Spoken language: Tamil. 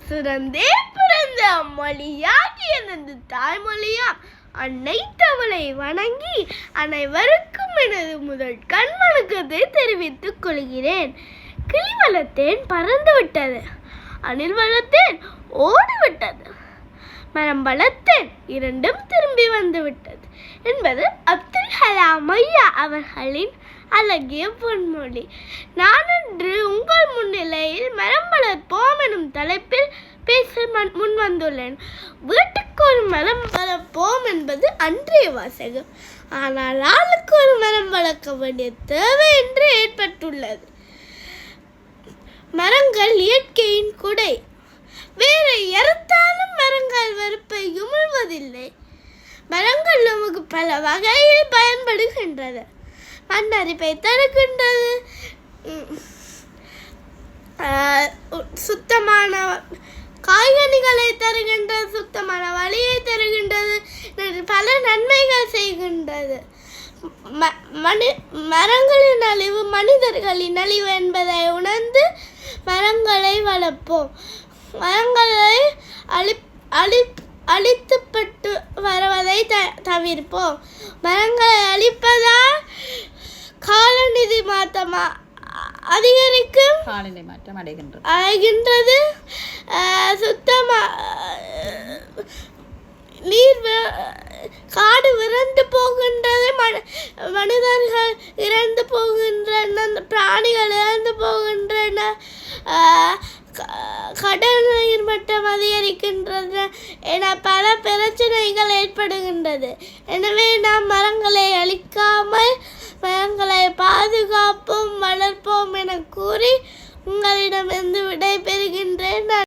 சுரந்தே பிறந்த மொழியாகிய எனது தாய்மொழியாம் அன்னை தமிழை வணங்கி அனைவருக்கும் எனது முதல் கண் வணக்கத்தை தெரிவித்துக் கொள்கிறேன். கிளி வளர்த்தேன் பறந்து விட்டது, அணில் வளர்த்தேன் ஓடிவிட்டது, மரம் வளர்த்தேன் இரண்டும் திரும்பி வந்து விட்டது என்பது அப்துல் கலாம் ஐயா அவர்களின் அழகிய பொன்மொழி. நான் இன்று உங்கள் முன்னிலையில் மரம் வளர்ப்போம் எனும் தலைப்பில் பேச முன் வந்துள்ளேன். வீட்டுக்கு ஒரு மரம் வளர்ப்போம் என்பது அன்றைய வாசகம். ஆனால் ஆளுக்கு ஒரு மரம் வளர்க்க வேண்டிய தேவை என்று ஏற்பட்டுள்ளது. மரங்கள் இயற்கையின் கொடை. வேற எறத்தாலும் மரங்கள் வெறுப்பை உமிழ்வதில்லை. மரங்கள் நமக்கு பல வகையில் பயன்படுகின்றது. மண்ணரிப்பை தடுக்கின்றது, சுத்தமான காய்கனிகளை தருகின்றது, சுத்தமான வழியை தருகின்றது, பல நன்மைகள் செய்கின்றது. மரங்களின் அழிவு மனிதர்களின் அழிவு என்பதை உணர்ந்து மரங்களை வளர்ப்போம். மரங்களை அழித்துப்பட்டு வருவதை தவிர்ப்போம். மரங்களை அழிப்பதால் காலநிலை மாற்றம் அதிகரிக்கும், காலநிலை மாற்றம் அடைகின்றது. நீர் காடு இறந்து போகின்றது, மனிதர்கள் இறந்து போகின்றன, பிராணிகள் இறந்து போகின்றன, கடல் நீர் மட்டம் அதிகரிக்கின்றன என பல பிரச்சனைகள் ஏற்படுகின்றது. எனவே நாம் மரங்களை அழிக்காமல் மரங்களை பாதுகாப்போம், வளர்ப்போம் என கூறி உங்களிடமிருந்து விடை பெறுகின்றேன்.